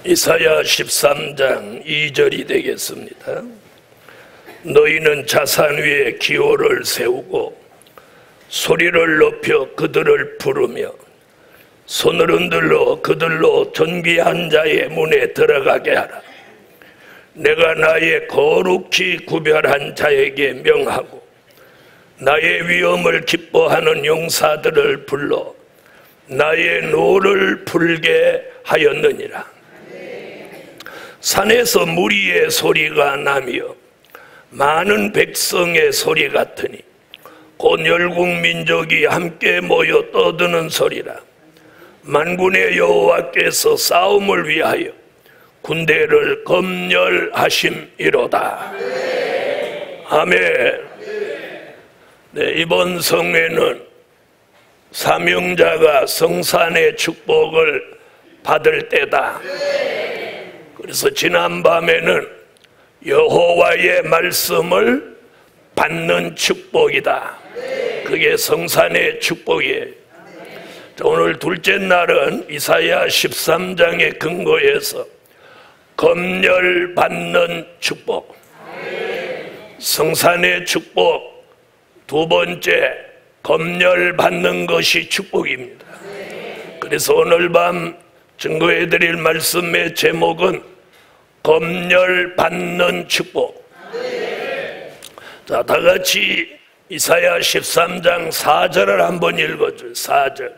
이사야 13장 2절이 되겠습니다. 너희는 자산 위에 기호를 세우고 소리를 높여 그들을 부르며 손을 흔들러 그들로 존귀한 자의 문에 들어가게 하라. 내가 나의 거룩히 구별한 자에게 명하고 나의 위엄을 기뻐하는 용사들을 불러 나의 노를 불게 하였느니라. 산에서 무리의 소리가 나며 많은 백성의 소리 같으니 곧 열국 민족이 함께 모여 떠드는 소리라. 만군의 여호와께서 싸움을 위하여 군대를 검열하심이로다. 아멘. 네, 이번 성회는 사명자가 성산의 축복을 받을 때다. 그래서 지난밤에는 여호와의 말씀을 받는 축복이다. 그게 성산의 축복이에요. 오늘 둘째 날은 이사야 13장의 근거에서 검열받는 축복, 성산의 축복, 두 번째 검열받는 것이 축복입니다. 그래서 오늘 밤 증거해드릴 말씀의 제목은 검열받는 축복. 자, 다같이 이사야 13장 4절을 한번 읽어줘요. 4절.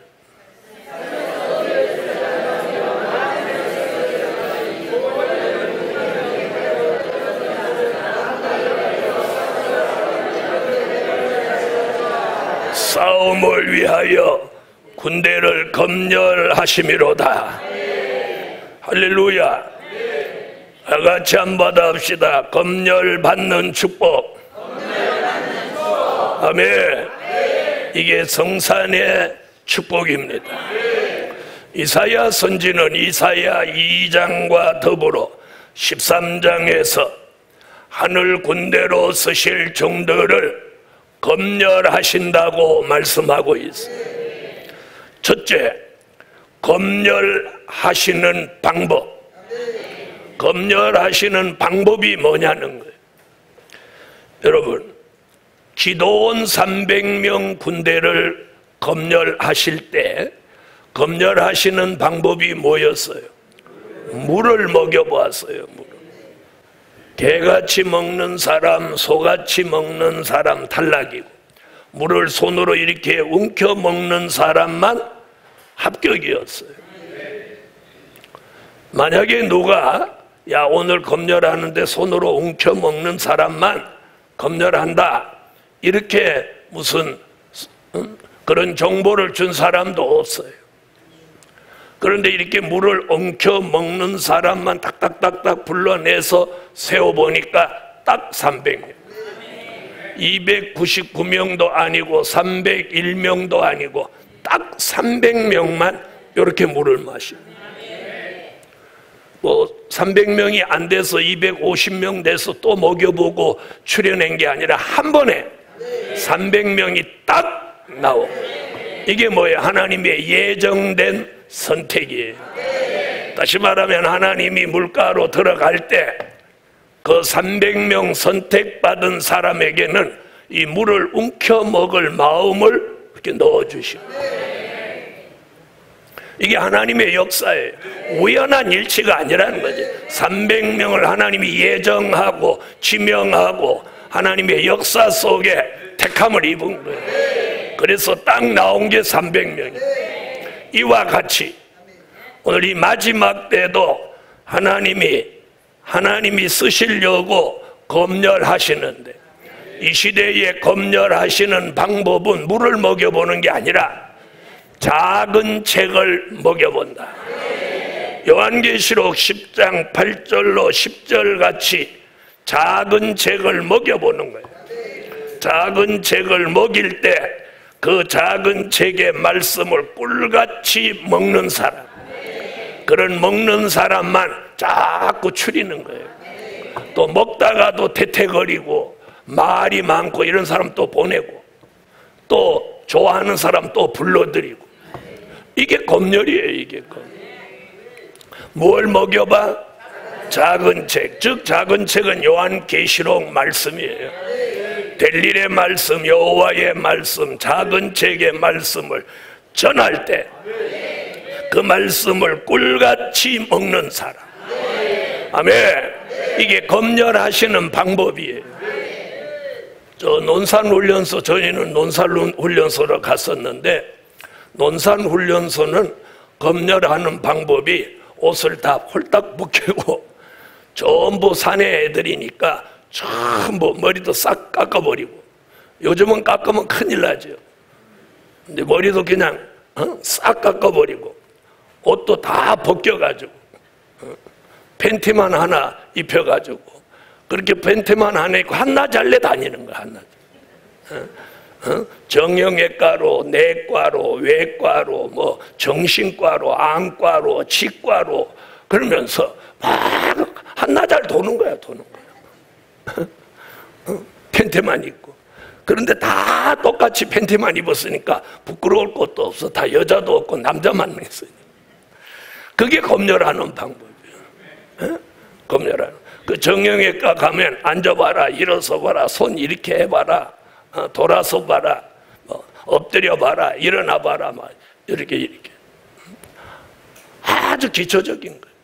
싸움을 위하여 군대를 검열하심이로다. 할렐루야. 다같이 한번 합시다. 검열받는 축복. 아멘. 이게 성산의 축복입니다. 이사야 선지는 이사야 2장과 더불어 13장에서 하늘 군대로 쓰실 종들을 검열하신다고 말씀하고 있어요. 첫째, 검열하시는 방법. 검열하시는 방법이 뭐냐는 거예요. 여러분, 기도원 300명 군대를 검열하실 때 검열하시는 방법이 뭐였어요? 물을 먹여보았어요. 개같이 먹는 사람, 소같이 먹는 사람 탈락이고, 물을 손으로 이렇게 움켜 먹는 사람만 합격이었어요. 만약에 누가 야 오늘 검열하는데 손으로 움켜 먹는 사람만 검열한다, 이렇게 무슨 그런 정보를 준 사람도 없어요. 그런데 이렇게 물을 엉켜 먹는 사람만 딱딱딱딱 불러내서 세워보니까 딱 300명. 299명도 아니고 301명도 아니고 딱 300명만 이렇게 물을 마셔요. 뭐 300명이 안 돼서 250명 돼서 또 먹여보고 추려낸 게 아니라 한 번에 300명이 딱 나오고, 이게 뭐예요? 하나님의 예정된 선택이에요. 다시 말하면 하나님이 물가로 들어갈 때 그 300명 선택받은 사람에게는 이 물을 움켜 먹을 마음을 이렇게 넣어주시고, 이게 하나님의 역사예요. 우연한 일치가 아니라는 거지. 300명을 하나님이 예정하고 지명하고 하나님의 역사 속에 택함을 입은 거예요. 그래서 딱 나온 게 300명이에요. 이와 같이 오늘 이 마지막 때도 하나님이 쓰시려고 검열하시는데, 이 시대에 검열하시는 방법은 물을 먹여보는 게 아니라 작은 책을 먹여본다. 요한계시록 10장 8절로 10절 같이 작은 책을 먹여보는 거예요. 작은 책을 먹일 때 그 작은 책의 말씀을 꿀같이 먹는 사람, 그런 먹는 사람만 자꾸 추리는 거예요. 또 먹다가도 태태거리고 말이 많고 이런 사람 또 보내고, 또 좋아하는 사람 또 불러들이고, 이게 검열이에요. 이게 검열. 뭘 먹여봐? 작은 책. 즉 작은 책은 요한계시록 말씀이에요. 될 일의 말씀, 여호와의 말씀, 작은 책의 말씀을 전할 때 그 말씀을 꿀같이 먹는 사람. 아멘. 이게 검열하시는 방법이에요. 저 논산훈련소, 저희는 논산훈련소로 갔었는데, 논산훈련소는 검열하는 방법이 옷을 다 홀딱 벗기고 전부 사내 애들이니까 전부 머리도 싹 깎아버리고, 요즘은 깎으면 큰일 나죠. 근데 머리도 그냥 싹 깎아버리고 옷도 다 벗겨가지고 팬티만 하나 입혀가지고 그렇게 팬티만 하나 입고 한나절래 다니는 거야. 한나절. 정형외과로, 내과로, 외과로, 뭐 정신과로, 안과로, 치과로 그러면서 막 한나절 도는 거야. 팬티만 입고. 그런데 다 똑같이 팬티만 입었으니까 부끄러울 것도 없어. 다 여자도 없고 남자만 있으니까. 그게 검열하는 방법이에요. 검열하는. 그 정형외과 가면 앉아봐라, 일어서 봐라, 손 이렇게 해봐라, 돌아서 봐라, 엎드려 봐라, 일어나 봐라, 막 이렇게 아주 기초적인 거예요.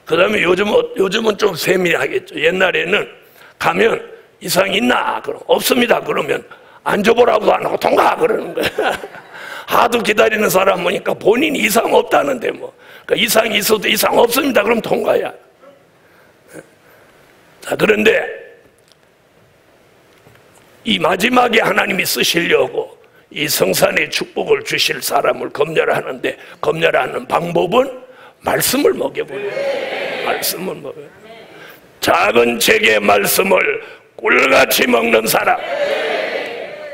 그 다음에 요즘은 좀 세밀하겠죠. 옛날에는 가면 이상 있나? 그럼 없습니다. 그러면 앉아보라고도 안 하고 통과 그러는 거예요. 하도 기다리는 사람 보니까 본인이 이상 없다는데 뭐. 그러니까 이상이 있어도 이상 없습니다. 그럼 통과야. 자, 그런데 이 마지막에 하나님이 쓰시려고 이 성산의 축복을 주실 사람을 검열하는데, 검열하는 방법은 말씀을 먹여보는. 말씀을 먹여요. 작은 책의 말씀을 꿀같이 먹는 사람.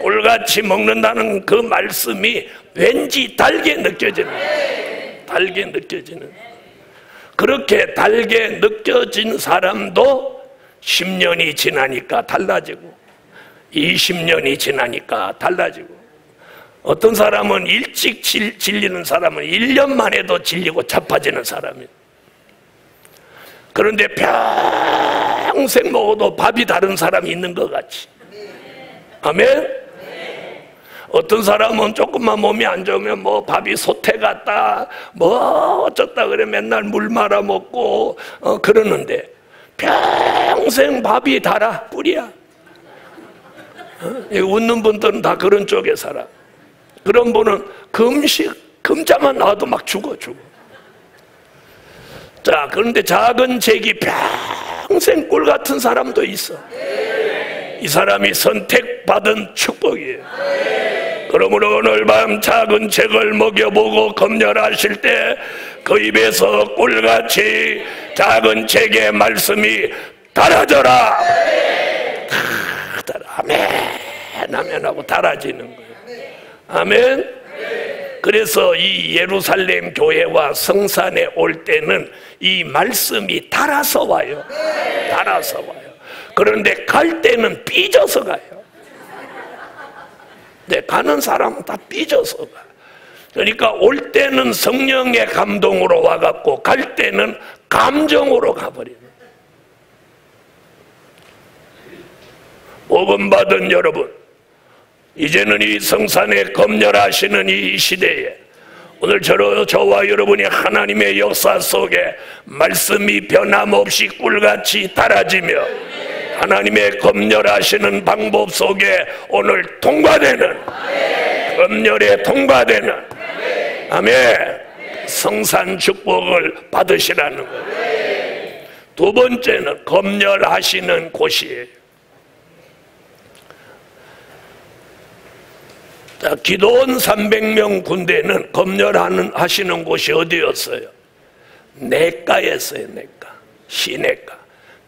꿀같이 먹는다는 그 말씀이 왠지 달게 느껴지는, 달게 느껴지는. 그렇게 달게 느껴진 사람도 10년이 지나니까 달라지고 20년이 지나니까 달라지고, 어떤 사람은 일찍 질리는 사람은 1년 만에도 질리고 자빠지는 사람이에요. 그런데 평생 먹어도 밥이 다른 사람이 있는 것 같이. 아멘? 어떤 사람은 조금만 몸이 안 좋으면 뭐 밥이 소태 같다, 뭐 어쩌다 그래 맨날 물 말아 먹고 그러는데 평생 밥이 달아, 뿌리야. 웃는 분들은 다 그런 쪽에 살아. 그런 분은 금자만 나와도 막 죽어. 자, 그런데 작은 책이 평생 꿀 같은 사람도 있어. 이 사람이 선택받은 축복이에요. 그러므로 오늘 밤 작은 책을 먹여보고 검열하실 때 그 입에서 꿀같이 작은 책의 말씀이 달아져라. 아멘, 아멘 하고 달아지는 거예요. 아멘. 그래서 이 예루살렘 교회와 성산에 올 때는 이 말씀이 달아서 와요. 달아서 와요. 그런데 갈 때는 삐져서 가요. 네, 가는 사람은 다 삐져서 가. 그러니까 올 때는 성령의 감동으로 와갖고 갈 때는 감정으로 가버리는. 복음 받은 여러분, 이제는 이 성산에 검열하시는 이 시대에 오늘 저와 여러분이 하나님의 역사 속에 말씀이 변함없이 꿀같이 달아지며 하나님의 검열하시는 방법 속에 오늘 통과되는, 검열에 통과되는, 아멘, 성산 축복을 받으시라는 거예요. 두 번째는 검열하시는 곳이에요. 자, 기도원 300명 군대는 검열하시는 곳이 어디였어요? 내과였어요. 내과, 시내과.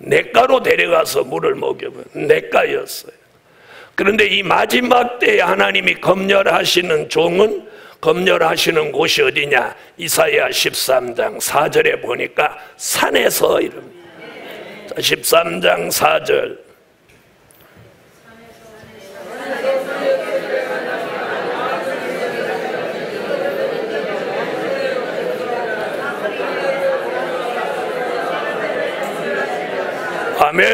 내과로 데려가서 물을 먹여본 내과였어요. 그런데 이 마지막 때에 하나님이 검열하시는 종은, 검열하시는 곳이 어디냐? 이사야 13장 4절에 보니까 산에서 이릅니다. 13장 4절. 아멘.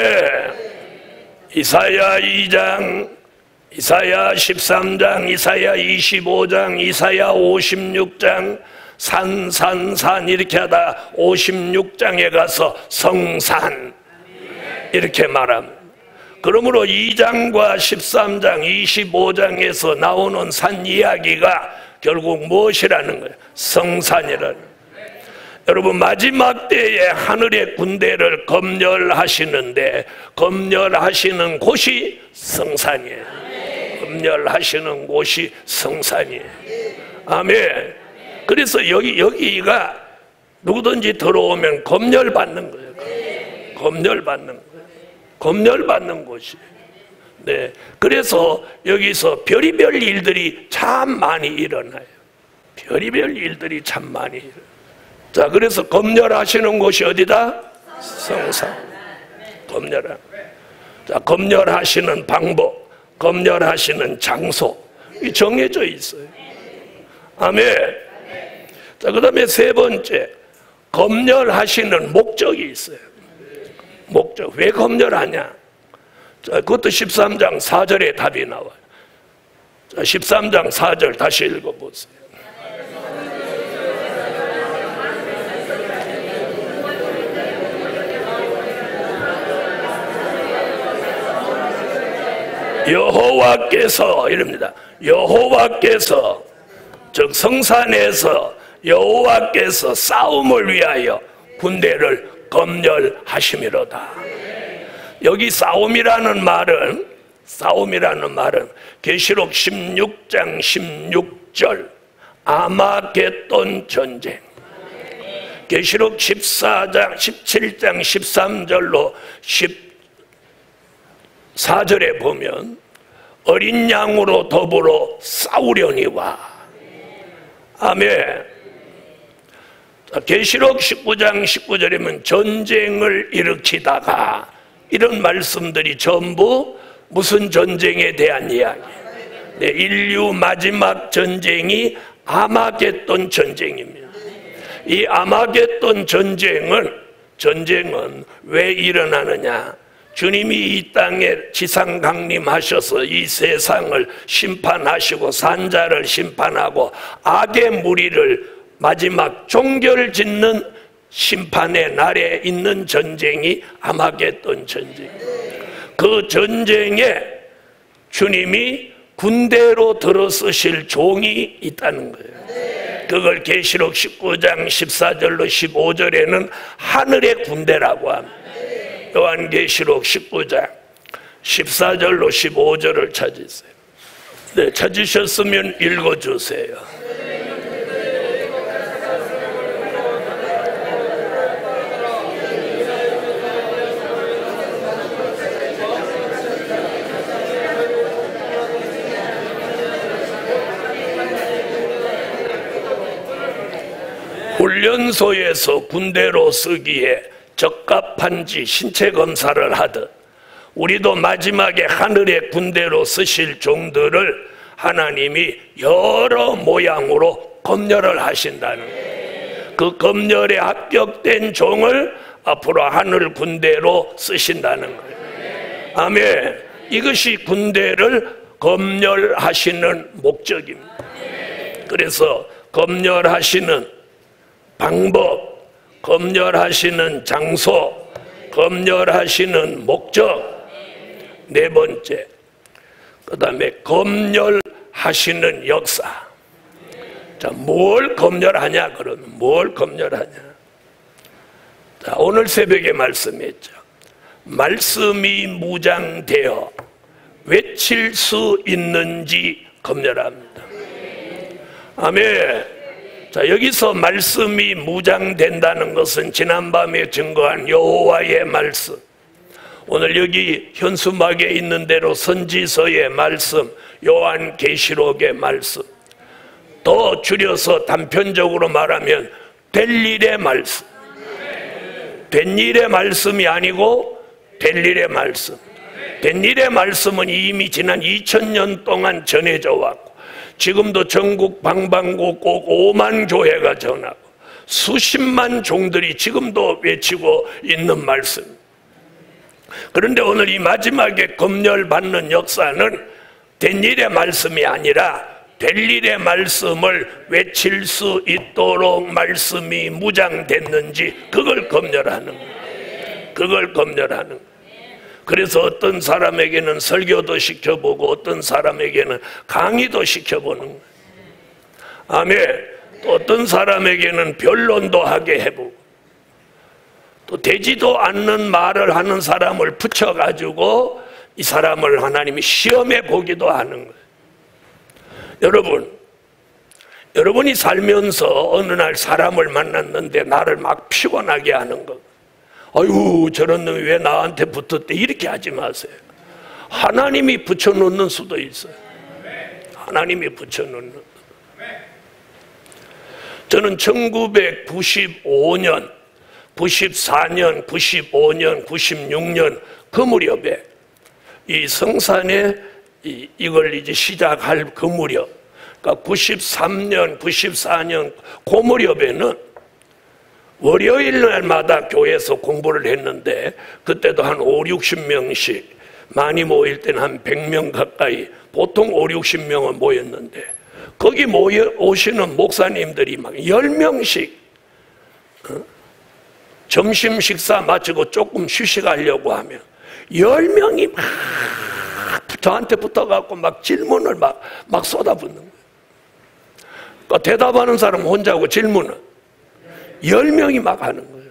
이사야 2장, 이사야 13장, 이사야 25장, 이사야 56장, 산 이렇게 하다 56장에 가서 성산 이렇게 말합니다. 그러므로 2장과 13장, 25장에서 나오는 산 이야기가 결국 무엇이라는 거예요? 성산이라는 거예요. 여러분, 마지막 때에 하늘의 군대를 검열하시는데 검열하시는 곳이 성산이에요. 검열하시는 곳이 성산이에요. 아멘. 그래서 여기가 누구든지 들어오면 검열받는 거예요. 검열받는 거예요. 검열받는 곳이. 네. 그래서 여기서 별의별 일들이 참 많이 일어나요. 별의별 일들이 참 많이 일어나요. 자, 그래서 검열하시는 곳이 어디다? 성산. 검열하. 자, 검열하시는 방법, 검열하시는 장소, 이 정해져 있어요. 아멘. 자, 그 다음에 세 번째, 검열하시는 목적이 있어요. 목적. 왜 검열하냐? 자, 그것도 13장 4절에 답이 나와요. 자, 13장 4절 다시 읽어보세요. 여호와께서 이럽니다. 여호와께서, 즉 성산에서 여호와께서 싸움을 위하여 군대를 검열하심이로다. 여기 싸움이라는 말은 계시록 16장 16절 아마겟돈 전쟁, 계시록 14장 17장 13절로 14절에 보면 어린 양으로 더불어 싸우려니와. 아멘. 계시록 19장 19절이면 전쟁을 일으키다가, 이런 말씀들이 전부 무슨 전쟁에 대한 이야기? 네, 인류 마지막 전쟁이 아마겟돈 전쟁입니다. 이 아마겟돈 전쟁은 왜 일어나느냐? 주님이 이 땅에 지상 강림하셔서 이 세상을 심판하시고 산자를 심판하고 악의 무리를 마지막 종결 짓는 심판의 날에 있는 전쟁이 아마겟돈 전쟁. 그 전쟁에 주님이 군대로 들어서실 종이 있다는 거예요. 그걸 계시록 19장 14절로 15절에는 하늘의 군대라고 합니다. 요한계시록 19장 14절로 15절을 찾으세요. 네, 찾으셨으면 읽어주세요. 훈련소에서 군대로 쓰기에 적합한지 신체 검사를 하듯 우리도 마지막에 하늘의 군대로 쓰실 종들을 하나님이 여러 모양으로 검열을 하신다는 거예요. 그 검열에 합격된 종을 앞으로 하늘 군대로 쓰신다는 거예요. 아멘. 이것이 군대를 검열하시는 목적입니다. 그래서 검열하시는 방법, 검열하시는 장소, 검열하시는 목적. 네 번째, 그 다음에 검열하시는 역사. 자, 뭘 검열하냐? 그러면 뭘 검열하냐? 자, 오늘 새벽에 말씀했죠. 말씀이 무장되어 외칠 수 있는지 검열합니다. 아멘. 자, 여기서 말씀이 무장된다는 것은 지난밤에 증거한 여호와의 말씀, 오늘 여기 현수막에 있는 대로 선지서의 말씀, 요한계시록의 말씀, 더 줄여서 단편적으로 말하면 될 일의 말씀. 된 일의 말씀이 아니고 될 일의 말씀. 된 일의 말씀은 이미 지난 2000년 동안 전해져 왔고, 지금도 전국 방방곡곡 5만 교회가 전하고 수십만 종들이 지금도 외치고 있는 말씀. 그런데 오늘 이 마지막에 검열받는 역사는 된 일의 말씀이 아니라 될 일의 말씀을 외칠 수 있도록 말씀이 무장됐는지 그걸 검열하는 거예요. 그걸 검열하는 거예요. 그래서 어떤 사람에게는 설교도 시켜보고 어떤 사람에게는 강의도 시켜보는 거예요. 아멘. 또 어떤 사람에게는 변론도 하게 해보고 또 되지도 않는 말을 하는 사람을 붙여가지고 이 사람을 하나님이 시험해 보기도 하는 거예요. 여러분이 살면서 어느 날 사람을 만났는데 나를 막 피곤하게 하는 거, 아유 저런 놈이 왜 나한테 붙었대, 이렇게 하지 마세요. 하나님이 붙여놓는 수도 있어요. 하나님이 붙여놓는. 저는 1995년 94년, 95년, 96년 그 무렵에 이 성산에 이걸 이제 시작할 그 무렵, 그러니까 93년, 94년 그 무렵에는 월요일 날마다 교회에서 공부를 했는데 그때도 한 5, 60명씩, 많이 모일 때는 한 100명 가까이, 보통 5, 60명은 모였는데 거기 오시는 목사님들이 막 10명씩 점심 식사 마치고 조금 휴식하려고 하면 10명이 막 저한테 붙어갖고 막 질문을 막 쏟아붓는 거예요. 그러니까 대답하는 사람은 혼자고 질문은 10명이 막 하는 거예요.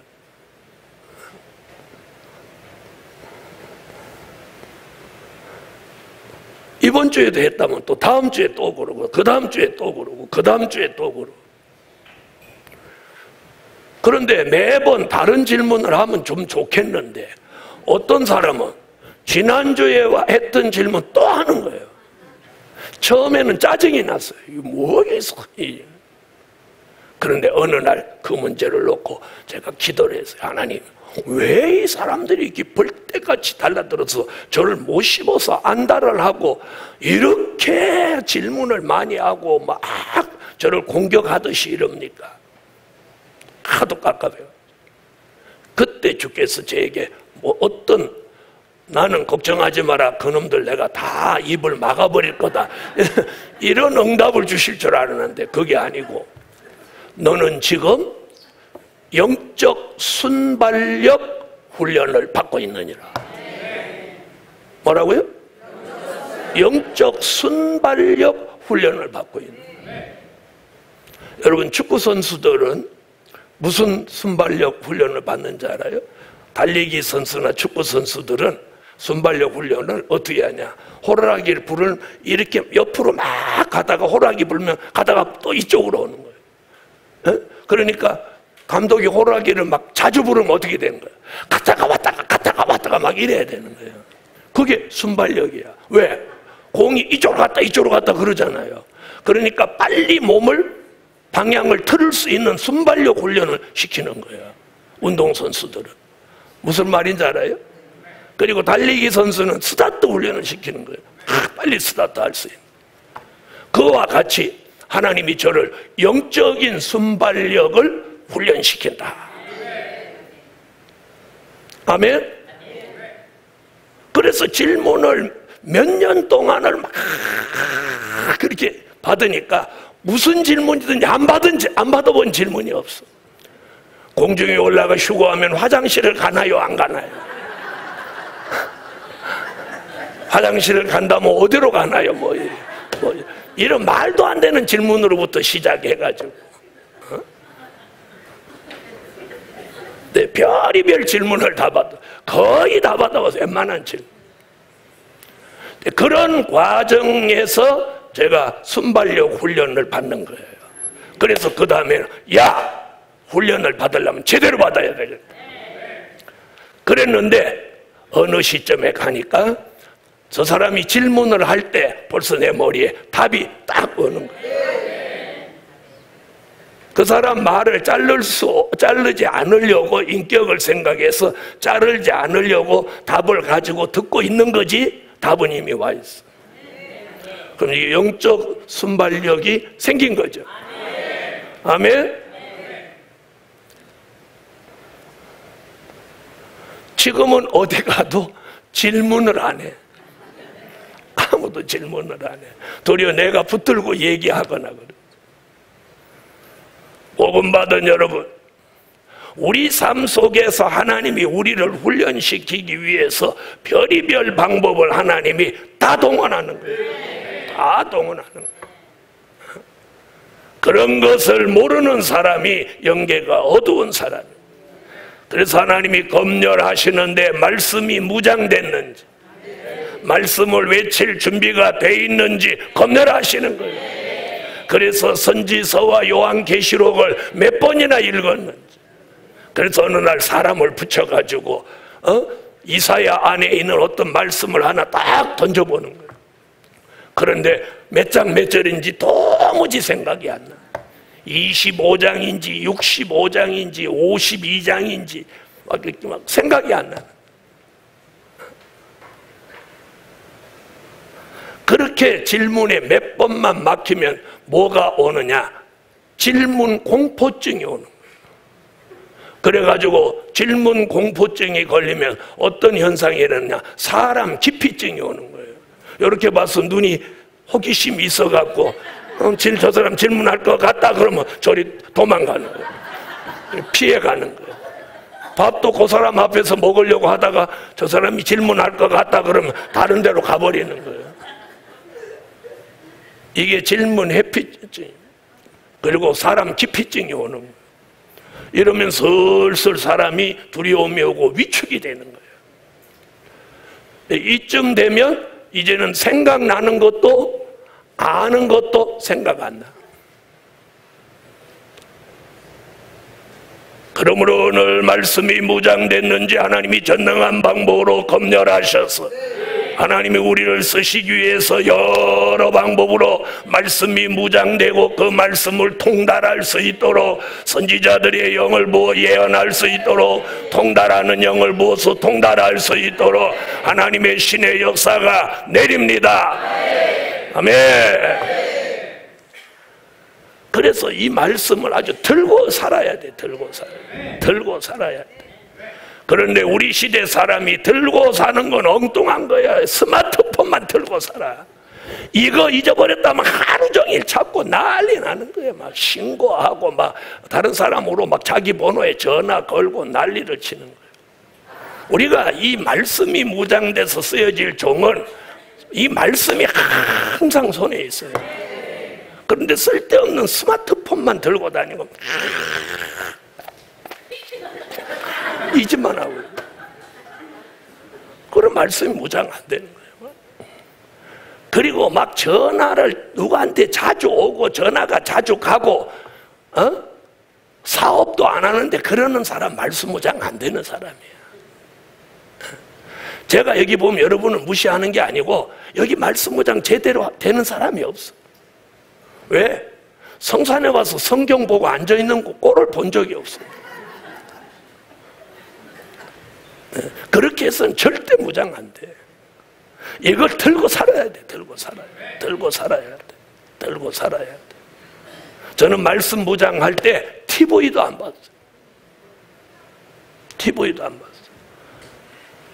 이번 주에도 했다면 또 다음 주에 또 그러고 그 다음 주에 또 그러고 그 다음 주에 또 그러고. 그런데 매번 다른 질문을 하면 좀 좋겠는데 어떤 사람은 지난주에 했던 질문 또 하는 거예요. 처음에는 짜증이 났어요. 이게 뭐겠어. 그런데 어느 날 그 문제를 놓고 제가 기도를 했어요. 하나님, 왜 이 사람들이 이렇게 벌떼같이 달라들어서 저를 못 씹어서 안달을 하고 이렇게 질문을 많이 하고 막 저를 공격하듯이 이럽니까? 하도 깝깝해요. 그때 주께서 저에게 나는 걱정하지 마라, 그놈들 내가 다 입을 막아버릴 거다, 이런 응답을 주실 줄 알았는데 그게 아니고, 너는 지금 영적 순발력 훈련을 받고 있느니라. 뭐라고요? 영적 순발력 훈련을 받고 있는. 여러분, 축구 선수들은 무슨 순발력 훈련을 받는지 알아요? 달리기 선수나 축구 선수들은 순발력 훈련을 어떻게 하냐? 호루라기를 불을 이렇게 옆으로 막 가다가 호루라기 불면 가다가 또 이쪽으로 오는 거예요. 그러니까 감독이 호루라기를 막 자주 부르면 어떻게 되는 거예요? 갔다가 왔다가 막 이래야 되는 거예요. 그게 순발력이야. 왜? 공이 이쪽으로 갔다 그러잖아요. 그러니까 빨리 방향을 틀을 수 있는 순발력 훈련을 시키는 거예요. 운동선수들은. 무슨 말인지 알아요? 그리고 달리기 선수는 스타트 훈련을 시키는 거예요. 빨리 스타트 할 수 있는. 그와 같이 하나님이 저를 영적인 순발력을 훈련시킨다. 아멘? 그래서 질문을 몇 년 동안을 막 그렇게 받으니까 무슨 질문이든지 안 받아본 질문이 없어. 공중에 올라가 휴거하면 화장실을 가나요, 안 가나요? 화장실을 간다면 어디로 가나요? 이런 말도 안 되는 질문으로부터 시작해가지고, 네, 별의별 질문을 다 받아. 거의 다 받아봤어요. 웬만한 질문. 그런 과정에서 제가 순발력 훈련을 받는 거예요. 그래서 그 다음에는 훈련을 받으려면 제대로 받아야 되겠다. 그랬는데 어느 시점에 가니까 저 사람이 질문을 할 때 벌써 내 머리에 답이 딱 오는 거예요. 그 사람 말을 자르지 않으려고 인격을 생각해서 자르지 않으려고 답을 가지고 듣고 있는 거지, 답은 이미 와 있어. 그럼 이 영적 순발력이 생긴 거죠. 아멘? 지금은 어디 가도 질문을 안 해. 아무도 질문을 안 해. 도리어 내가 붙들고 얘기하거나 그래. 복음 받은 여러분, 우리 삶 속에서 하나님이 우리를 훈련시키기 위해서 별의별 방법을 하나님이 다 동원하는 거예요. 다 동원하는 거예요. 그런 것을 모르는 사람이 영계가 어두운 사람이에요. 그래서 하나님이 검열하시는데 말씀이 무장됐는지, 말씀을 외칠 준비가 돼 있는지 검열하시는 거예요. 그래서 선지서와 요한계시록을 몇 번이나 읽었는지. 그래서 어느 날 사람을 붙여가지고 이사야 안에 있는 어떤 말씀을 하나 딱 던져보는 거예요. 그런데 몇 장 몇 절인지 도무지 생각이 안 나. 25장인지 65장인지 52장인지 막 생각이 안 나. 그렇게 질문에 몇 번만 막히면 뭐가 오느냐? 질문 공포증이 오는 거예요. 그래가지고 질문 공포증이 걸리면 어떤 현상이 일어나냐? 사람 기피증이 오는 거예요. 이렇게 봐서 눈이 호기심이 있어갖고 저 사람 질문할 것 같다 그러면 저리 도망가는 거예요. 피해가는 거예요. 밥도 그 사람 앞에서 먹으려고 하다가 저 사람이 질문할 것 같다 그러면 다른 데로 가버리는 거예요. 이게 질문 회피증, 그리고 사람 기피증이 오는 거예요. 이러면 슬슬 사람이 두려움이 오고 위축이 되는 거예요. 이쯤 되면 이제는 생각나는 것도 아는 것도 생각 안 나. 그러므로 오늘 말씀이 무장됐는지 하나님이 전능한 방법으로 검열하셔서 하나님이 우리를 쓰시기 위해서 여러 방법으로 말씀이 무장되고 그 말씀을 통달할 수 있도록 선지자들의 영을 부어 예언할 수 있도록 통달하는 영을 부어서 통달할 수 있도록 하나님의 신의 역사가 내립니다. 아멘. 그래서 이 말씀을 아주 들고 살아야 돼. 들고 살아야 돼. 그런데 우리 시대 사람이 들고 사는 건 엉뚱한 거야. 스마트폰만 들고 살아. 이거 잊어버렸다면 하루 종일 찾고 난리 나는 거야. 막 신고하고 막 다른 사람으로 막 자기 번호에 전화 걸고 난리를 치는 거야. 우리가 이 말씀이 무장돼서 쓰여질 종은 이 말씀이 항상 손에 있어요. 그런데 쓸데없는 스마트폰만 들고 다니고 이 짓만 하고, 그런 말씀이 무장 안 되는 거예요. 그리고 막 전화를 누구한테 자주 오고 전화가 자주 가고 사업도 안 하는데 그러는 사람 말씀 무장 안 되는 사람이에요. 제가 여기 보면 여러분을 무시하는 게 아니고 여기 말씀 무장 제대로 되는 사람이 없어. 왜? 성산에 와서 성경 보고 앉아있는 꼴을 본 적이 없어. 그렇게 해서는 절대 무장 안 돼. 이걸 들고 살아야 돼. 들고 살아야 돼. 저는 말씀 무장할 때 TV도 안 봤어요.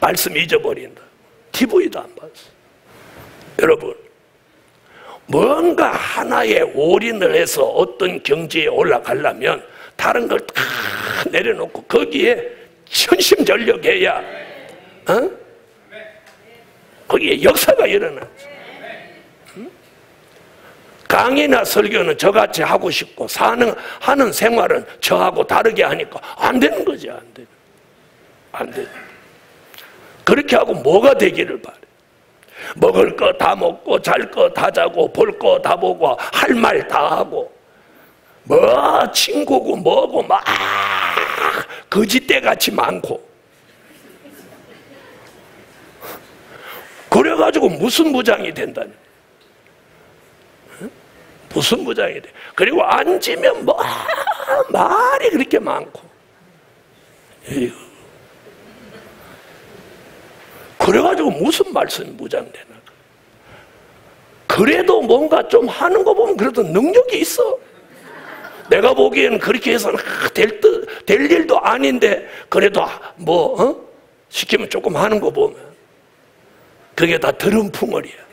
말씀 잊어버린다. TV도 안 봤어요. 여러분, 뭔가 하나에 올인을 해서 어떤 경지에 올라가려면 다른 걸 다 내려놓고 거기에 전심전력해야 거기에 역사가 일어나지. 강의나 설교는 저같이 하고 싶고 하는 생활은 저하고 다르게 하니까 안 되는 거지. 안 돼. 그렇게 하고 뭐가 되기를 바래. 먹을 거 다 먹고 잘 거 다 자고 볼 거 다 보고 할 말 다 하고 뭐 친구고 뭐고 막 거짓대같이 많고 그래가지고 무슨 무장이 된다니. 무슨 무장이 돼. 그리고 앉으면 뭐 말이 그렇게 많고 그래가지고 무슨 말씀이 무장되나. 그래도 뭔가 좀 하는 거 보면 그래도 능력이 있어. 내가 보기에는 그렇게 해서는 될 일도 아닌데 그래도 시키면 조금 하는 거 보면 그게 다 드럼풍어리야.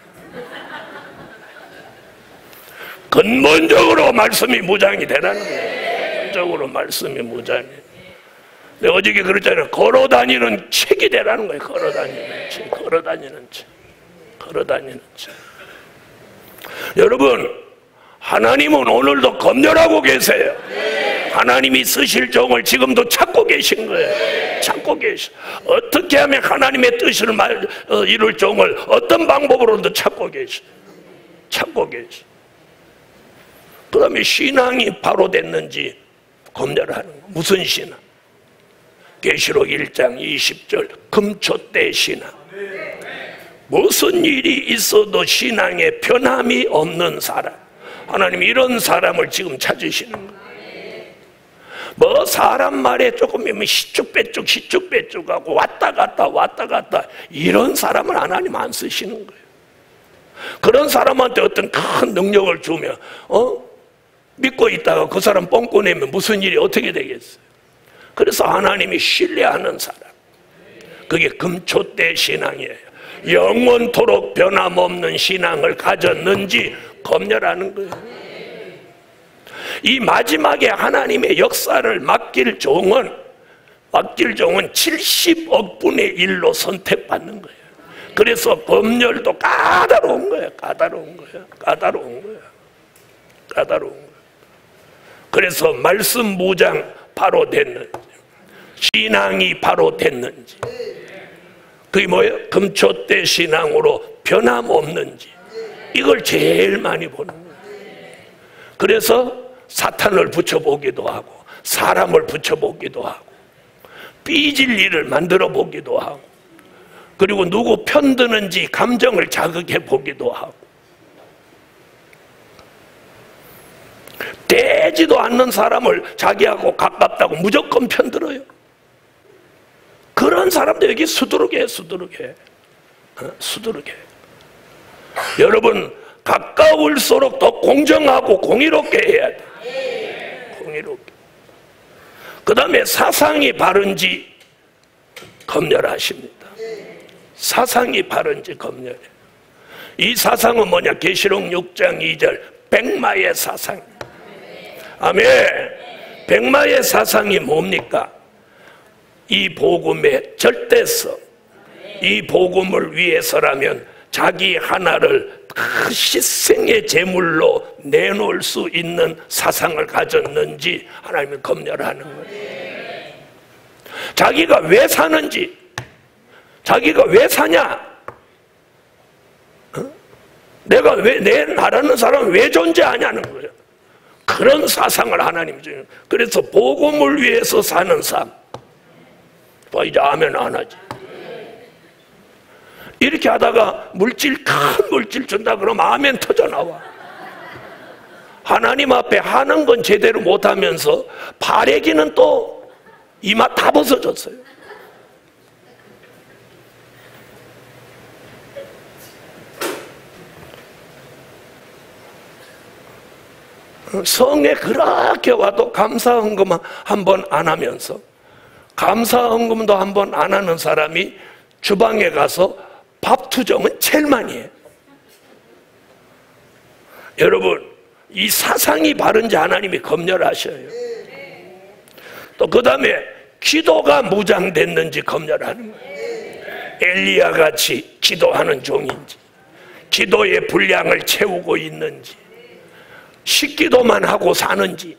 근본적으로 말씀이 무장이 되라는 거예요. 근본적으로 말씀이 무장이. 내가 어저께 그랬잖아요. 걸어다니는 책이 되라는 거예요. 걸어다니는 책, 걸어다니는 책, 걸어다니는 책. 여러분, 하나님은 오늘도 검열하고 계세요. 하나님이 쓰실 종을 지금도 찾고 계신 거예요. 찾고 계셔. 어떻게 하면 하나님의 뜻을 이룰 종을 어떤 방법으로도 찾고 계셔. 찾고 계셔. 그 다음에 신앙이 바로 됐는지 검열하는 거. 무슨 신앙? 계시록 1장 20절 금초대 신앙. 무슨 일이 있어도 신앙에 변함이 없는 사람. 하나님 이런 사람을 지금 찾으시는 거예요. 뭐 사람 말에 조금이면 시쭉빼쭉 하고 왔다 갔다 이런 사람을 하나님 안 쓰시는 거예요. 그런 사람한테 어떤 큰 능력을 주면 믿고 있다가 그 사람 뻥고 내면 무슨 일이 어떻게 되겠어요? 그래서 하나님이 신뢰하는 사람, 그게 금초대 신앙이에요. 영원토록 변함없는 신앙을 가졌는지 검열하는 거예요. 이 마지막에 하나님의 역사를 맡길 종은 70억 분의 1로 선택받는 거예요. 그래서 검열도 까다로운 거예요. 까다로운 거예요. 그래서 말씀 무장 바로 됐는지, 신앙이 바로 됐는지, 그게 뭐예요? 금초대 신앙으로 변함없는지, 이걸 제일 많이 보는 거예요. 그래서 사탄을 붙여보기도 하고 사람을 붙여보기도 하고 삐질 일을 만들어 보기도 하고 그리고 누구 편드는지 감정을 자극해 보기도 하고 되지도 않는 사람을 자기하고 가깝다고 무조건 편들어요. 그런 사람도 여기 수두룩해. 여러분, 가까울수록 더 공정하고 공의롭게 해야 돼. 공의롭게. 그 다음에 사상이 바른지 검열하십니다. 사상이 바른지 검열해. 이 사상은 뭐냐? 계시록 6장 2절 백마의 사상. 아멘. 백마의 사상이 뭡니까? 이 복음의 절대성, 이 복음을 위해서라면 자기 하나를 희생의 제물로 내놓을 수 있는 사상을 가졌는지 하나님은 검열하는 거예요. 자기가 왜 사는지, 자기가 왜 사냐, 내가 왜, 내 나라는 사람은 왜 존재하냐는 거예요. 그런 사상을 하나님이 주는. 그래서 복음을 위해서 사는 삶. 이제 아멘 안 하지. 이렇게 하다가 큰 물질 준다 그러면 아멘 터져 나와. 하나님 앞에 하는 건 제대로 못하면서 바래기는 또 이마 다 벗어졌어요. 성에 그렇게 와도 감사헌금 한 번 안 하면서, 감사헌금도 한 번 안 하는 사람이 주방에 가서 밥 투정은 제일 많이 해요. 여러분, 이 사상이 바른지 하나님이 검열하셔요. 또 그 다음에 기도가 무장됐는지 검열하는 거예요. 엘리야 같이 기도하는 종인지, 기도의 분량을 채우고 있는지, 식기도만 하고 사는지,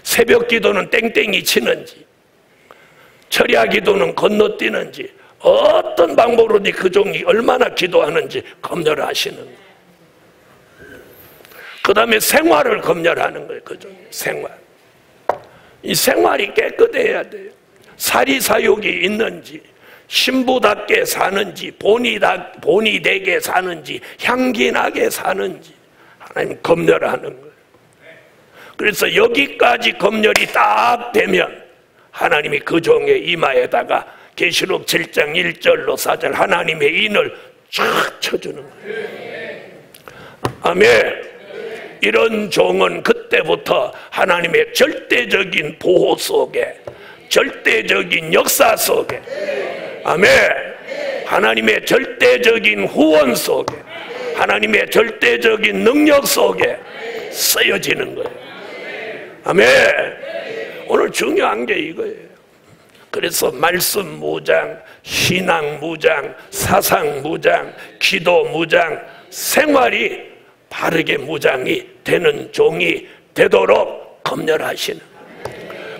새벽 기도는 땡땡이 치는지, 철야 기도는 건너뛰는지, 어떤 방법으로든지 그 종이 얼마나 기도하는지 검열하시는 거예요. 그 다음에 생활을 검열하는 거예요. 그 종이 생활. 이 생활이 깨끗해야 돼요. 사리사욕이 있는지, 신부답게 사는지, 본이 되게 사는지, 향기나게 사는지 하나님 검열하는 거예요. 그래서 여기까지 검열이 딱 되면 하나님이 그 종의 이마에다가 계시록 7장 1절로 4절 하나님의 인을 쫙 쳐주는 거예요. 아멘. 이런 종은 그때부터 하나님의 절대적인 보호 속에, 절대적인 역사 속에, 아멘. 하나님의 절대적인 후원 속에, 하나님의 절대적인 능력 속에 쓰여지는 거예요. 아멘. 오늘 중요한 게 이거예요. 그래서 말씀 무장, 신앙 무장, 사상 무장, 기도 무장, 생활이 바르게 무장이 되는 종이 되도록 검열하시는.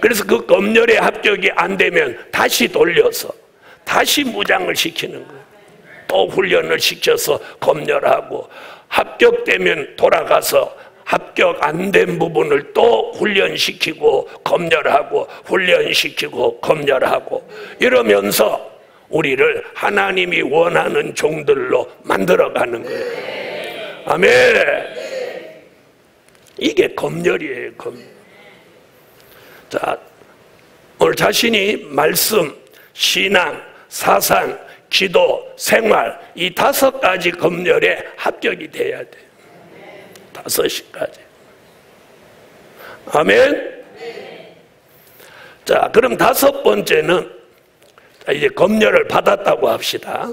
그래서 그 검열에 합격이 안 되면 다시 돌려서 다시 무장을 시키는 거예요. 또 훈련을 시켜서 검열하고, 합격되면 돌아가서 합격 안 된 부분을 또 훈련시키고 검열하고, 훈련시키고 검열하고, 이러면서 우리를 하나님이 원하는 종들로 만들어가는 거예요. 아멘. 이게 검열이에요. 검열. 자, 오늘 자신이 말씀, 신앙, 사상, 기도, 생활, 이 5가지 검열에 합격이 돼야 돼요. 5가지. 아멘. 자, 그럼 5번째는, 이제 검열을 받았다고 합시다.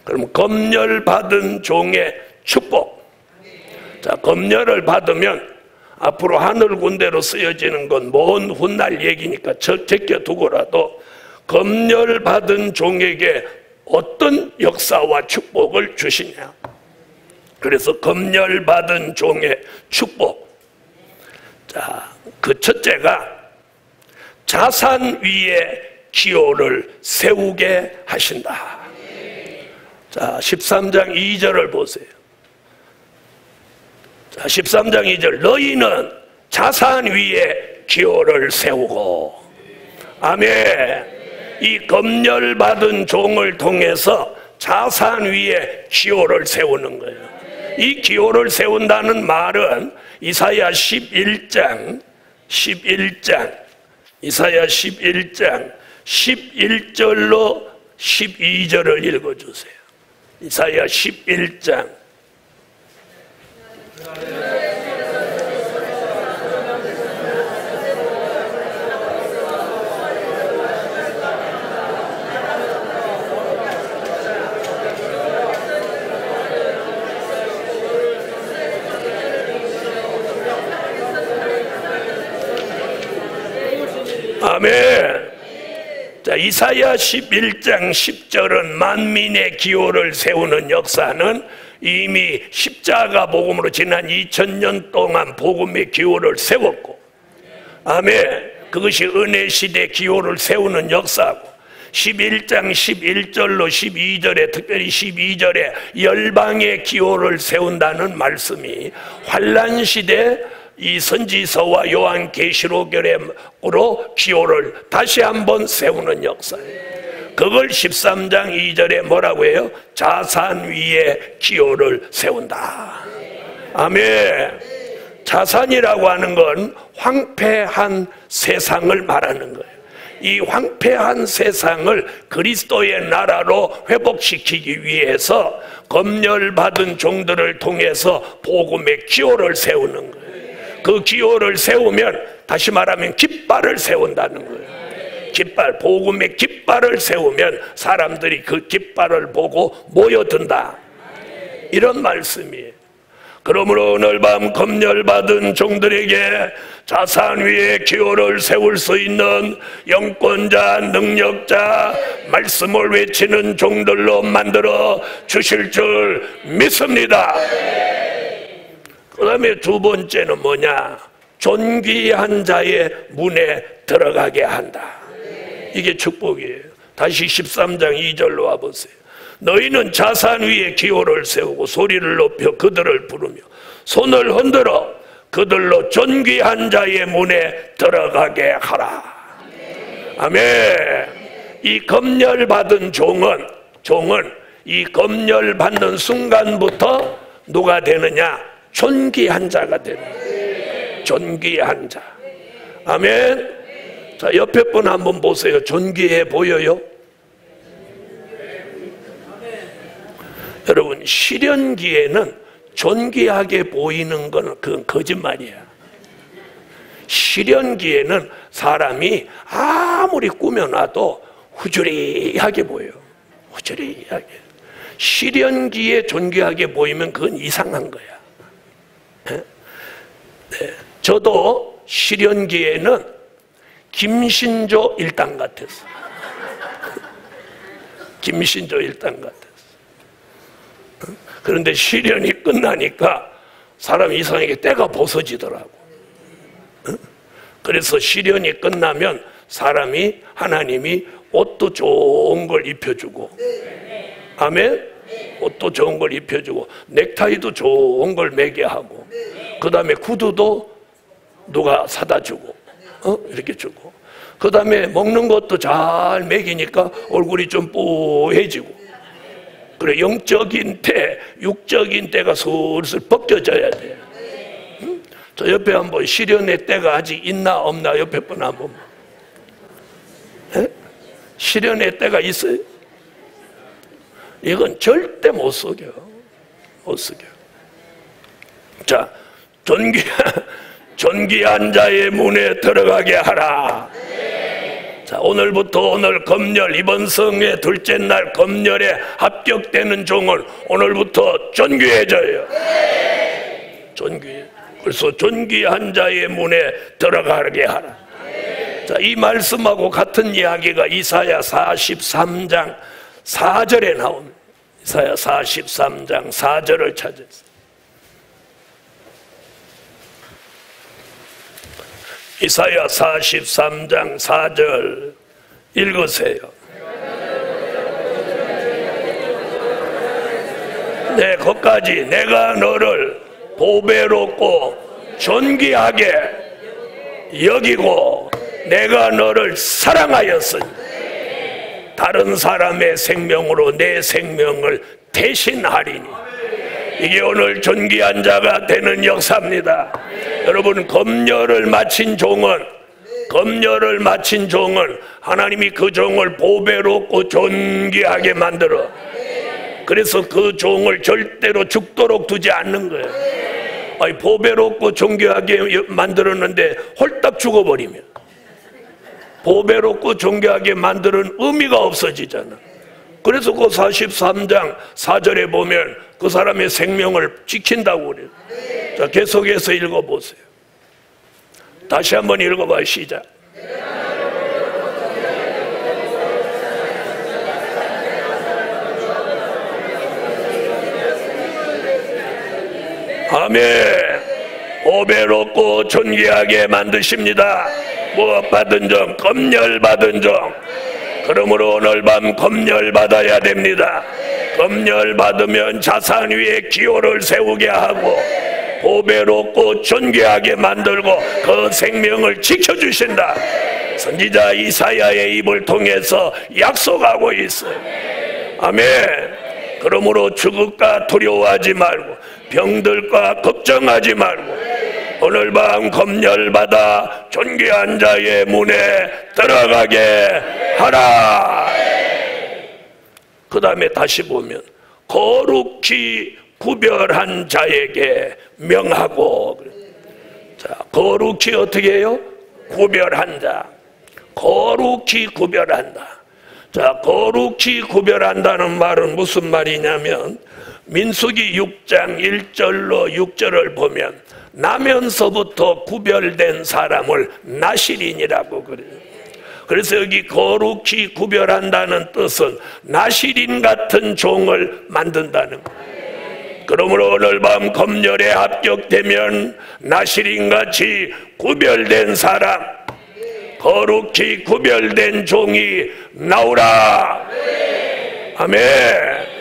그럼 검열 받은 종의 축복. 자, 검열을 받으면 앞으로 하늘 군대로 쓰여지는 건 먼 훗날 얘기니까 제껴두고라도, 검열 받은 종에게 어떤 역사와 축복을 주시냐. 그래서 검열 받은 종의 축복. 자, 그 첫째가 자산 위에 기호를 세우게 하신다. 자, 13장 2절을 보세요. 자, 13장 2절. 너희는 자산 위에 기호를 세우고. 아멘. 이 검열 받은 종을 통해서 자산 위에 기호를 세우는 거예요. 이 기호를 세운다는 말은 이사야 11장 이사야 11장 11절로 12절을 읽어주세요. 이사야 11장. 아멘. 자, 이사야 11장 10절은 만민의 기호를 세우는 역사는 이미 십자가 복음으로 지난 2000년 동안 복음의 기호를 세웠고, 아멘. 그것이 은혜 시대 기호를 세우는 역사고, 11장 11절로 12절에, 특별히 12절에 열방의 기호를 세운다는 말씀이 환란 시대 이 선지서와 요한계시록으로 기호를 다시 한번 세우는 역사예요. 그걸 13장 2절에 뭐라고 해요? 자산 위에 기호를 세운다. 아멘. 자산이라고 하는 건 황폐한 세상을 말하는 거예요. 이 황폐한 세상을 그리스도의 나라로 회복시키기 위해서 검열받은 종들을 통해서 복음의 기호를 세우는 거예요. 그 기호를 세우면, 다시 말하면 깃발을 세운다는 거예요. 깃발, 복음의 깃발을 세우면 사람들이 그 깃발을 보고 모여든다. 이런 말씀이에요. 그러므로 오늘 밤 검열받은 종들에게 자산 위에 기호를 세울 수 있는 영권자, 능력자, 말씀을 외치는 종들로 만들어 주실 줄 믿습니다. 그 다음에 2번째는 뭐냐? 존귀한 자의 문에 들어가게 한다. 이게 축복이에요. 다시 13장 2절로 와보세요. 너희는 자산 위에 기호를 세우고 소리를 높여 그들을 부르며 손을 흔들어 그들로 존귀한 자의 문에 들어가게 하라. 아멘. 이 검열받은 종은 이 검열받는 순간부터 누가 되느냐? 존귀한 자가 되는 거예요. 존귀한 자. 아멘. 자, 옆에 분 한번 보세요. 존귀해 보여요? 여러분, 실현기에는 존귀하게 보이는 건 그건 거짓말이야. 실현기에는 사람이 아무리 꾸며놔도 후줄이하게 보여요. 호절히 이야기해요. 시련기에 존귀하게 보이면 그건 이상한 거야. 네? 네. 저도 시련기에는 김신조 일당 같았어. 김신조 일당 같았어. 그런데 시련이 끝나니까 사람이 이상하게 때가 벗어지더라고. 그래서 시련이 끝나면 사람이, 하나님이 옷도 좋은 걸 입혀주고, 아멘? 옷도 좋은 걸 입혀주고, 넥타이도 좋은 걸 매게 하고, 그 다음에 구두도 누가 사다 주고, 이렇게 주고, 그 다음에 먹는 것도 잘 먹이니까 얼굴이 좀 뽀해지고. 그래, 영적인 때, 육적인 때가 슬슬 벗겨져야 돼. 응? 저 옆에 한번 시련의 때가 아직 있나 없나 옆에 분 한번. 시련의 때가 있어요? 이건 절대 못 속여. 못 속여. 자, 존귀한 자의 문에 들어가게 하라. 자, 오늘부터 오늘 검열, 이번 성회 둘째 날 검열에 합격되는 종은 오늘부터 존귀해져요. 존귀해. 그래서 존귀한 자의 문에 들어가게 하라. 자, 이 말씀하고 같은 이야기가 이사야 43장 4절에 나옵니다. 이사야 43장 4절을 찾았어요. 이사야 43장 4절 읽으세요. 네, 거기까지. 내가 너를 보배롭고 존귀하게 여기고 내가 너를 사랑하였으니 다른 사람의 생명으로 내 생명을 대신하리니. 이게 오늘 존귀한 자가 되는 역사입니다. 여러분, 검열을 마친 종은 하나님이 그 종을 보배롭고 존귀하게 만들어. 그래서 그 종을 절대로 죽도록 두지 않는 거예요. 아니, 보배롭고 존귀하게 만들었는데 홀딱 죽어버리면 보배롭고 존귀하게 만드는 의미가 없어지잖아. 그래서 그 43장 4절에 보면 그 사람의 생명을 지킨다고 그래요. 자, 계속해서 읽어보세요. 다시 한번 읽어봐요. 시작. 아멘. 보배롭고 존귀하게 만드십니다. 무엇 받은 종, 검열 받은 종. 그러므로 오늘 밤 검열 받아야 됩니다. 검열 받으면 자산 위에 기호를 세우게 하고 보배롭고 존귀하게 만들고 그 생명을 지켜주신다. 선지자 이사야의 입을 통해서 약속하고 있어요. 아멘. 그러므로 죽을까 두려워하지 말고 병들까 걱정하지 말고 오늘 밤 검열받아 존귀한 자의 문에 들어가게 하라. 그 다음에 다시 보면 거룩히 구별한 자에게 명하고. 자, 거룩히 어떻게 해요? 구별한 자. 거룩히 구별한다. 자, 거룩히 구별한다는 말은 무슨 말이냐면 민수기 6장 1절로 6절을 보면 나면서부터 구별된 사람을 나실인이라고 그래요. 그래서 여기 거룩히 구별한다는 뜻은 나실인 같은 종을 만든다는 거예요. 그러므로 오늘 밤 검열에 합격되면 나실인같이 구별된 사람, 거룩히 구별된 종이 나오라. 아멘.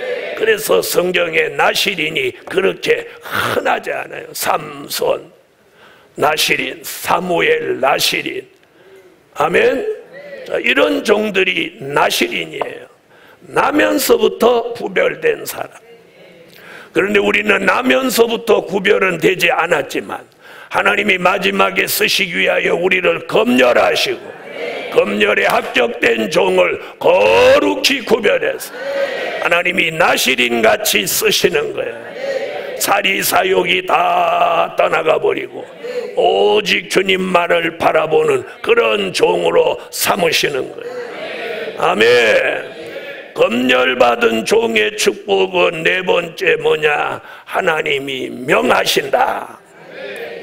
그래서 성경에 나실인이 그렇게 흔하지 않아요. 삼손, 나실인, 사무엘, 나실인. 아멘. 자, 이런 종들이 나실인이에요. 나면서부터 구별된 사람. 그런데 우리는 나면서부터 구별은 되지 않았지만 하나님이 마지막에 쓰시기 위하여 우리를 검열하시고 검열에 합격된 종을 거룩히 구별해서 하나님이 나실인같이 쓰시는 거예요. 사리사욕이 다 떠나가 버리고 오직 주님만을 바라보는 그런 종으로 삼으시는 거예요. 아멘. 검열받은 종의 축복은 네 번째 뭐냐? 하나님이 명하신다.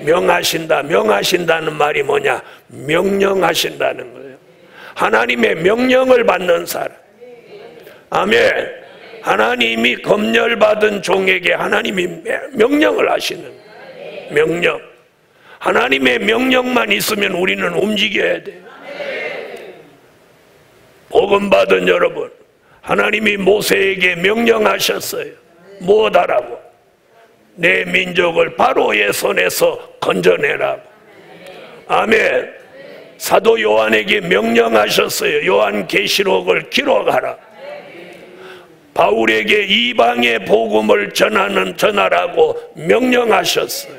명하신다. 명하신다는 말이 뭐냐? 명령하신다는 거예요. 하나님의 명령을 받는 사람. 아멘. 하나님이 검열받은 종에게 하나님이 명령을 하시는 거예요. 명령. 하나님의 명령만 있으면 우리는 움직여야 돼요. 복음 받은 여러분, 하나님이 모세에게 명령하셨어요. 무엇하라고? 내 민족을 바로의 손에서 건져내라고. 아멘. 사도 요한에게 명령하셨어요. 요한계시록을 기록하라. 바울에게 이방의 복음을 전하라고 명령하셨어요.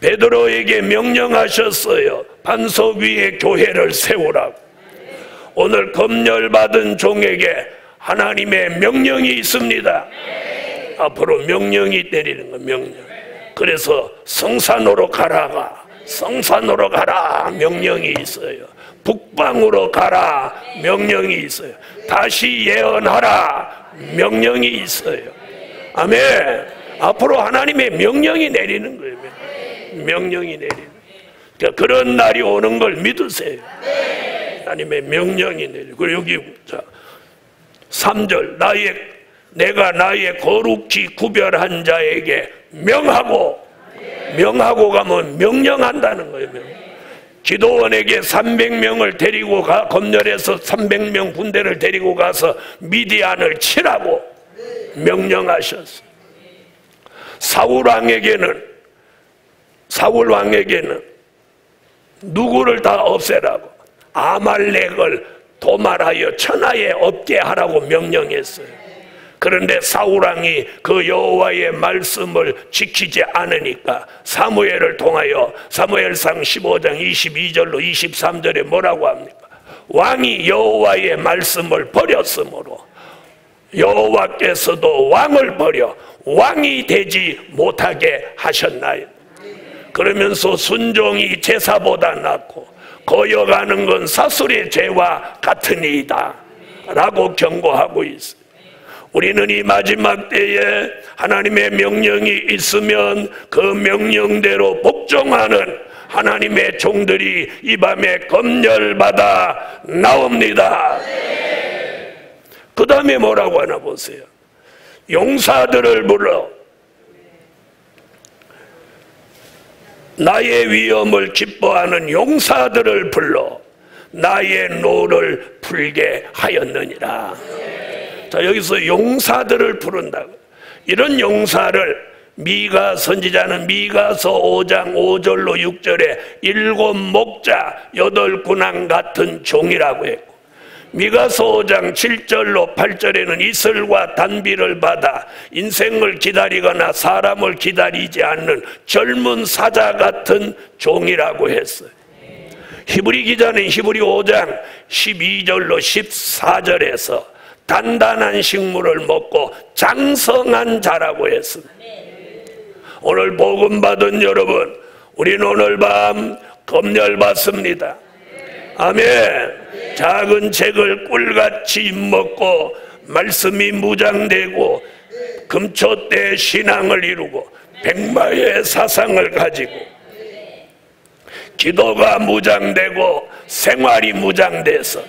베드로에게 명령하셨어요. 반석 위에 교회를 세우라고. 오늘 검열받은 종에게 하나님의 명령이 있습니다. 앞으로 명령이 내리는 거, 명령. 그래서 성산으로 가라가, 성산으로 가라 명령이 있어요. 북방으로 가라 명령이 있어요. 다시 예언하라 명령이 있어요. 아멘. 앞으로 하나님의 명령이 내리는 거예요. 명령이 내리는 거예요. 그러니까 그런 날이 오는 걸 믿으세요. 하나님의 명령이 내리고. 그리고 여기 3절 내가 나의 거룩히 구별한 자에게 명하고 가면 명령한다는 거예요. 기도원에게 300명을 데리고 검열해서 300명 군대를 데리고 가서 미디안을 치라고 명령하셨어요. 사울 왕에게는 누구를 다 없애라고, 아말렉을 도말하여 천하에 없게 하라고 명령했어요. 그런데 사울왕이 그 여호와의 말씀을 지키지 않으니까 사무엘을 통하여 사무엘상 15장 22절로 23절에 뭐라고 합니까? 왕이 여호와의 말씀을 버렸으므로 여호와께서도 왕을 버려 왕이 되지 못하게 하셨나요? 그러면서 순종이 제사보다 낫고 거역하는 건 사술의 죄와 같으니이다 라고 경고하고 있어요. 우리는 이 마지막 때에 하나님의 명령이 있으면 그 명령대로 복종하는 하나님의 종들이 이 밤에 검열받아 나옵니다. 그 다음에 뭐라고 하나 보세요. 용사들을 불러 나의 위엄을 기뻐하는 용사들을 불러 나의 노를 풀게 하였느니라. 자, 여기서 용사들을 부른다고. 이런 용사를 미가 선지자는 미가서 5장 5절로 6절에 7 목자 8 군왕 같은 종이라고 했고, 미가서 5장 7절로 8절에는 이슬과 단비를 받아 인생을 기다리거나 사람을 기다리지 않는 젊은 사자 같은 종이라고 했어요. 히브리 기자는 히브리 5장 12절로 14절에서 단단한 식물을 먹고 장성한 자라고 했습니다. 오늘 복음 받은 여러분, 우리는 오늘 밤 검열받습니다. 아멘. 작은 책을 꿀같이 먹고 말씀이 무장되고 금초대 신앙을 이루고 백마의 사상을 가지고 기도가 무장되고 생활이 무장돼서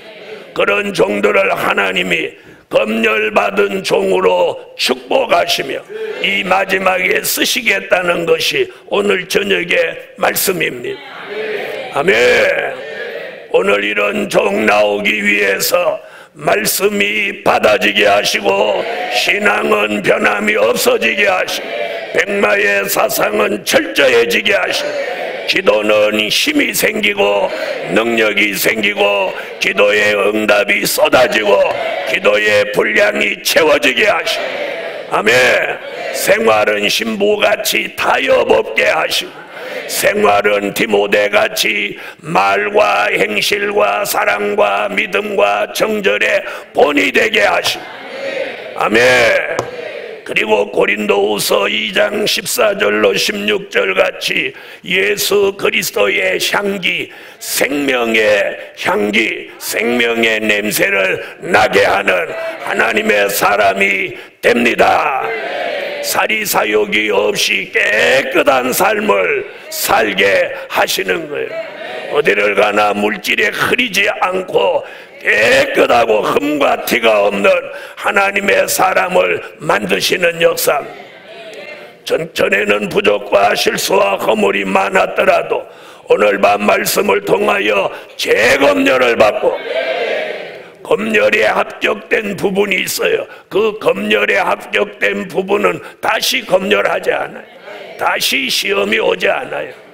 그런 종들을 하나님이 검열받은 종으로 축복하시며 이 마지막에 쓰시겠다는 것이 오늘 저녁의 말씀입니다. 아멘. 오늘 이런 종 나오기 위해서 말씀이 받아지게 하시고 신앙은 변함이 없어지게 하시고 백마의 사상은 철저해지게 하시고 기도는 힘이 생기고 능력이 생기고 기도의 응답이 쏟아지고 기도의 분량이 채워지게 하시고 아멘. 생활은 신부같이 타협 없게 하시고 생활은 디모데같이 말과 행실과 사랑과 믿음과 정절의 본이 되게 하시고 아멘. 그리고 고린도후서 2장 14절로 16절 같이 예수 그리스도의 향기, 생명의 향기, 생명의 냄새를 나게 하는 하나님의 사람이 됩니다. 사리사욕이 없이 깨끗한 삶을 살게 하시는 거예요. 어디를 가나 물질에 흐리지 않고 깨끗하고 흠과 티가 없는 하나님의 사람을 만드시는 역사. 전에는 부족과 실수와 허물이 많았더라도 오늘 밤 말씀을 통하여 재검열을 받고 검열에 합격된 부분이 있어요. 그 검열에 합격된 부분은 다시 검열하지 않아요. 다시 시험이 오지 않아요.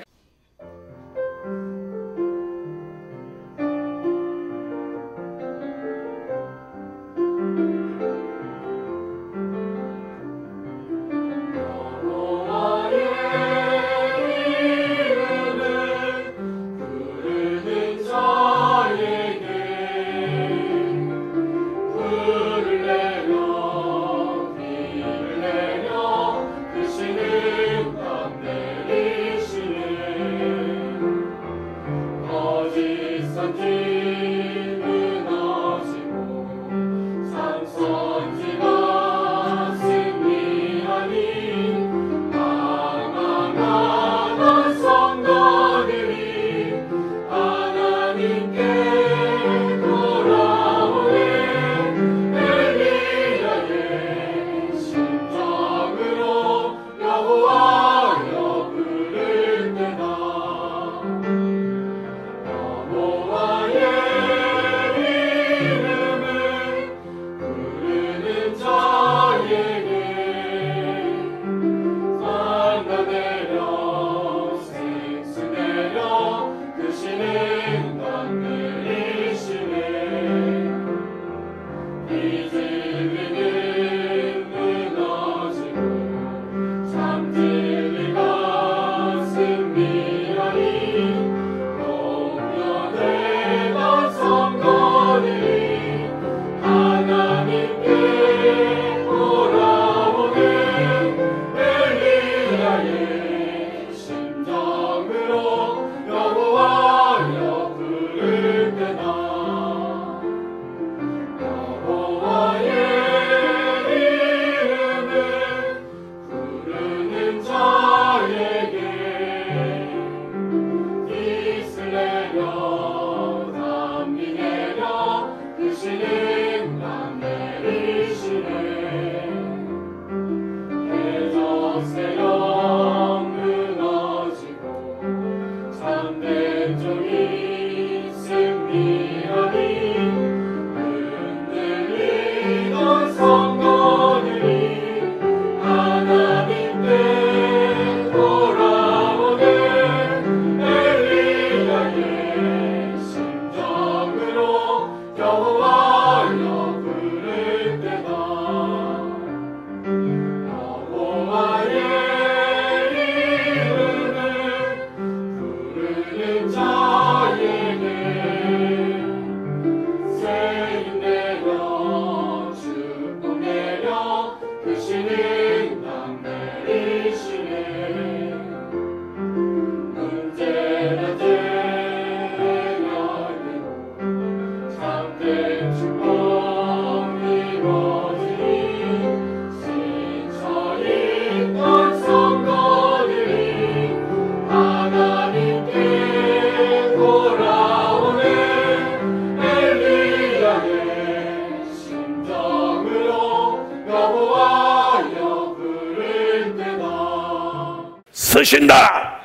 쓰신다.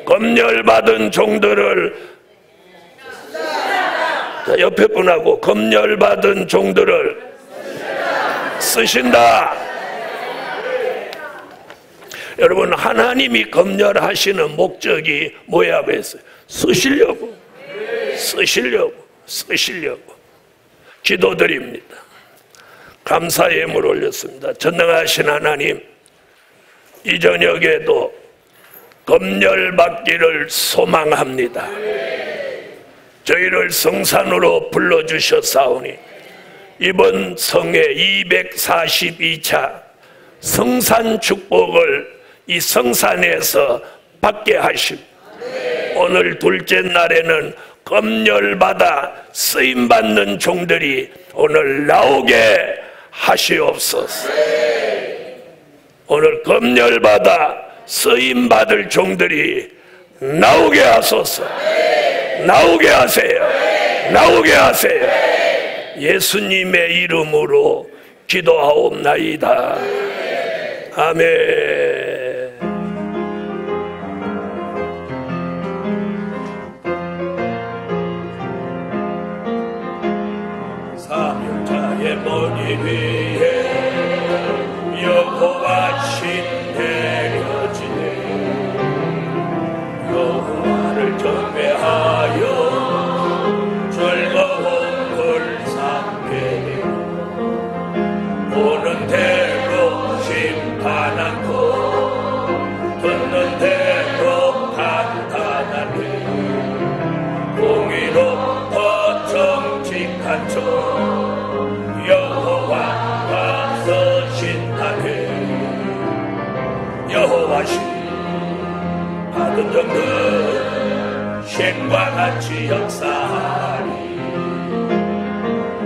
검열받은 종들을, 자, 옆에 분하고 검열받은 종들을 쓰신다. 여러분, 하나님이 검열하시는 목적이 뭐야 그랬어요? 쓰시려고. 기도드립니다. 감사의 예물 올렸습니다. 전능하신 하나님, 이 저녁에도 검열받기를 소망합니다. 저희를 성산으로 불러주셨사오니 이번 성회 242차 성산 축복을 이 성산에서 받게 하시고, 오늘 둘째 날에는 검열받아 쓰임받는 종들이 오늘 나오게 하시옵소서. 오늘 검열받아 쓰임받을 종들이 나오게 하소서. 나오게 하세요. 나오게 하세요. 예수님의 이름으로 기도하옵나이다. 아멘. 사명자의 머리 위에 여호와 신 내려지네. 여호와를 경배하여 즐거운 불상게 보는 대로 심판 않고 듣는 대로 판단하네. 공의롭고 정직한 종 여호와가 서신하네. 여호와신 받은 종들 신과 같이 역사하리.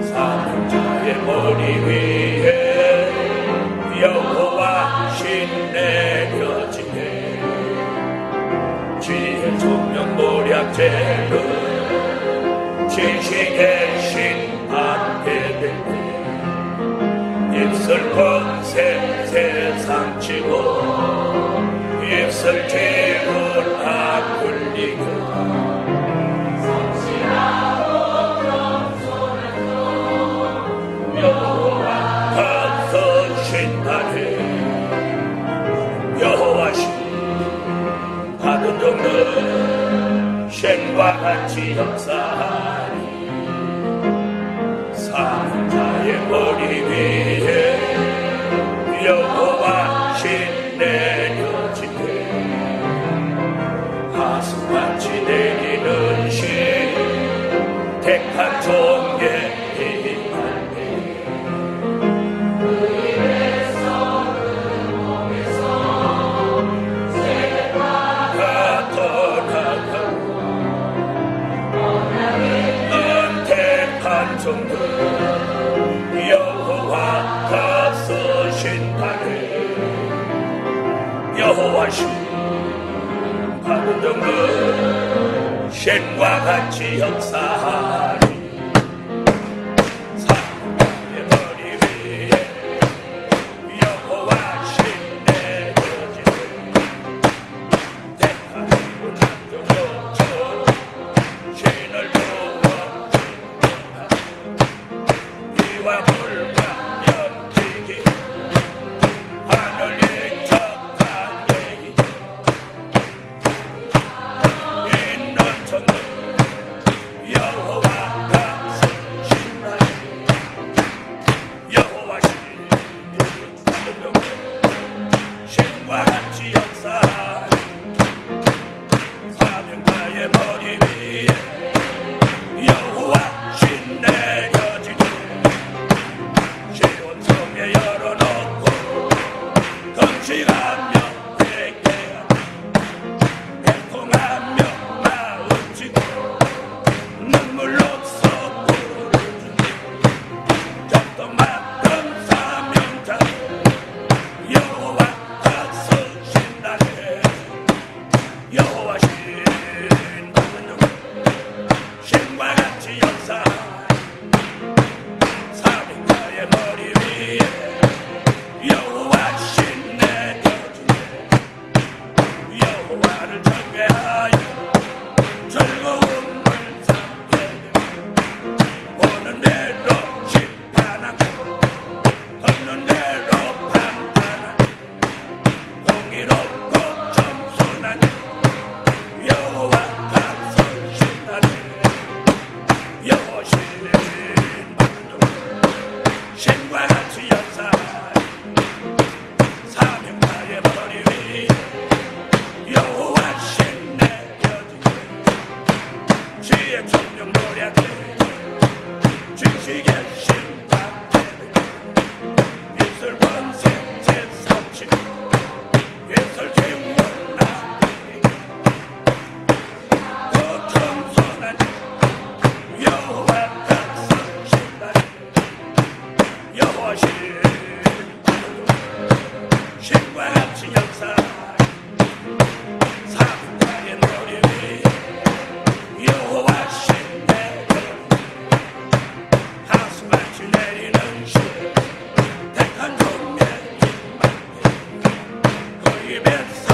사명자의 머리 위에 여호와 신 내려지네. 지혜 총명 모략죄를 지식의 신 받게 되네. 입술 권세 세상 치고 입술 죄를 아굴리고 성실하고 겸손해서 여호와가 서신하네. 여호와신 받은 종들 신과 같이 역사하리. 사자의 머리 위에 여호와 신 내려지네. 가슴같이 내리는 신 택한 종의 힘하네. 그 입에서 그 몸에서 세파가 떠나가고 넌 택한 종들 여호와가 서신하네. 여호와신 받은 종들 신과 같이 역사하리. 사자의 머리 위에 여호와 신 내려지네. 택한 이분 남종요청 신을 보아 비와 물과 연기기 하늘이 척한 얘기 있는 천들 여호와가 신나니. 여호와 신 신과 같이 역사하니. 사명자의 머리 위에 여호와 신 내려지네. 시온 성에 열어놓고 금식하며 회개하며 애통하며 마음치고 눈물로써 부르짖는 적동만큼 사명자 여호와가 서신하네. 여호와 신 받은 종 신과 같이 역사하니. 사명자의 머리 위에 여호와 신 내려지네. 여호와를 경배하여 즐거운 불상게 보는 대로 심판하고 듣는 대로 판단하고 공의롭고 겸손하니. 여호와가 서신하네. 여호신 받은 종 신과 같이 역사하니. 사명자의 머리 위에 여호와 신 내려지네. 지혜 총명 노략대 지식의 신 받게 입술 번세 세상 신과 같이 역사 사부의 머리 위 여호와 신내 하수같이 내리는 신 택한 종의 그 입에서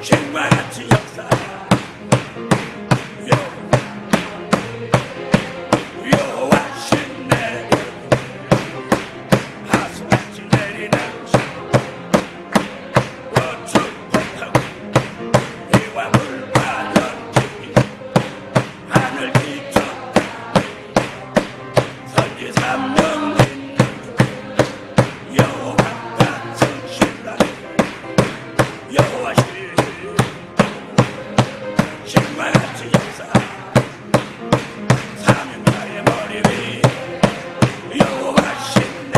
신과 같이 역사 여호와 신내 하수같이 내리는 신 어축복하고 비와 물과 연기 하늘 기척 선지 3년 여호와 같은 신라 여호와 신과 같이 역사 사명자의 머리 위 여호와 신내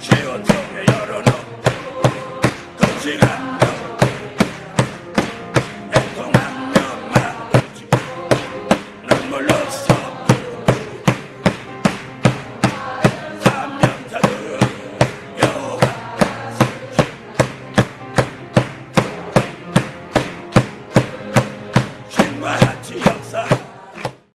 시온 속에 열어놓고 그 시간